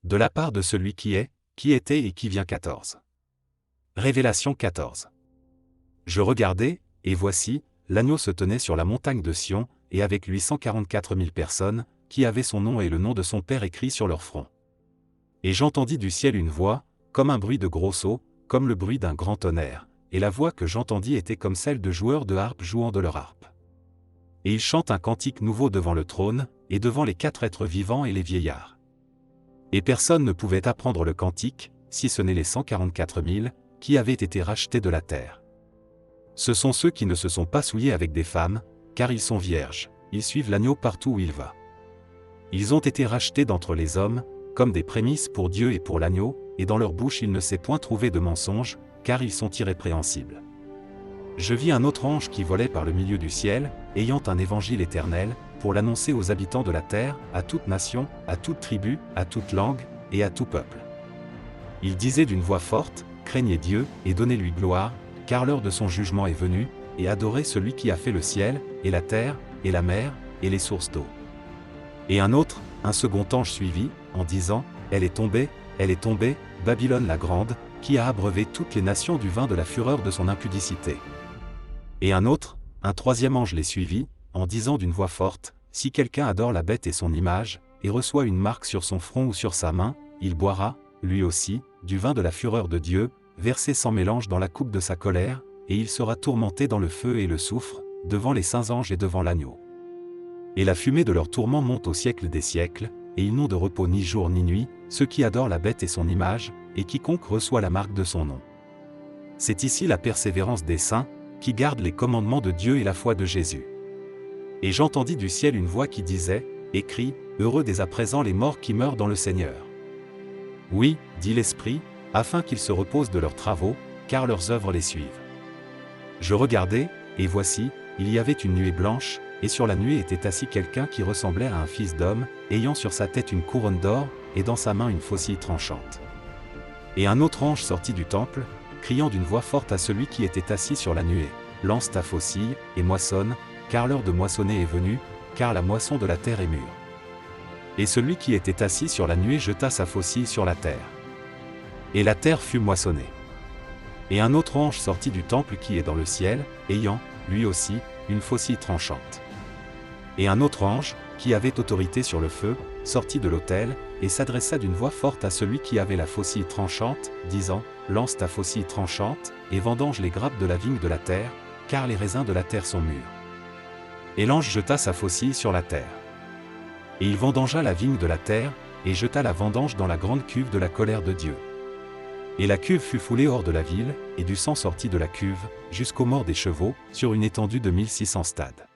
De la part de celui qui est, qui était et qui vient. 14. Révélation 14. Je regardai, et voici, l'agneau se tenait sur la montagne de Sion, et avec lui 144 000 personnes, qui avaient son nom et le nom de son Père écrit sur leur front. Et j'entendis du ciel une voix, comme un bruit de gros eaux, comme le bruit d'un grand tonnerre, et la voix que j'entendis était comme celle de joueurs de harpe jouant de leur harpe. Et ils chantent un cantique nouveau devant le trône, et devant les 4 êtres vivants et les vieillards. Et personne ne pouvait apprendre le cantique, si ce n'est les 144 000, qui avaient été rachetés de la terre. Ce sont ceux qui ne se sont pas souillés avec des femmes, car ils sont vierges, ils suivent l'agneau partout où il va. Ils ont été rachetés d'entre les hommes, comme des prémices pour Dieu et pour l'agneau, et dans leur bouche il ne s'est point trouvé de mensonge, car ils sont irrépréhensibles. Je vis un autre ange qui volait par le milieu du ciel, ayant un évangile éternel, pour l'annoncer aux habitants de la terre, à toute nation, à toute tribu, à toute langue, et à tout peuple. Il disait d'une voix forte, craignez Dieu, et donnez-lui gloire, car l'heure de son jugement est venue, et adorez celui qui a fait le ciel, et la terre, et la mer, et les sources d'eau. Et un second ange suivit, en disant, elle est tombée, Babylone la grande, qui a abreuvé toutes les nations du vin de la fureur de son impudicité. Et un troisième ange les suivit, en disant d'une voix forte, si quelqu'un adore la bête et son image, et reçoit une marque sur son front ou sur sa main, il boira, lui aussi, du vin de la fureur de Dieu, versé sans mélange dans la coupe de sa colère, et il sera tourmenté dans le feu et le soufre, devant les saints anges et devant l'agneau. Et la fumée de leur tourment monte au siècle des siècles, et ils n'ont de repos ni jour ni nuit, ceux qui adorent la bête et son image, et quiconque reçoit la marque de son nom. C'est ici la persévérance des saints, qui gardent les commandements de Dieu et la foi de Jésus. Et j'entendis du ciel une voix qui disait, écrit, heureux dès à présent les morts qui meurent dans le Seigneur. Oui, dit l'Esprit, afin qu'ils se reposent de leurs travaux, car leurs œuvres les suivent. Je regardai, et voici, il y avait une nuée blanche, et sur la nuée était assis quelqu'un qui ressemblait à un fils d'homme, ayant sur sa tête une couronne d'or, et dans sa main une faucille tranchante. Et un autre ange sortit du temple, criant d'une voix forte à celui qui était assis sur la nuée, lance ta faucille, et moissonne, car l'heure de moissonner est venue, car la moisson de la terre est mûre. Et celui qui était assis sur la nuée jeta sa faucille sur la terre. Et la terre fut moissonnée. Et un autre ange sortit du temple qui est dans le ciel, ayant, lui aussi, une faucille tranchante. Et un autre ange, qui avait autorité sur le feu, sortit de l'autel, et s'adressa d'une voix forte à celui qui avait la faucille tranchante, disant, lance ta faucille tranchante, et vendange les grappes de la vigne de la terre, car les raisins de la terre sont mûrs. Et l'ange jeta sa faucille sur la terre. Et il vendangea la vigne de la terre, et jeta la vendange dans la grande cuve de la colère de Dieu. Et la cuve fut foulée hors de la ville, et du sang sortit de la cuve, jusqu'aux morts des chevaux, sur une étendue de 1600 stades.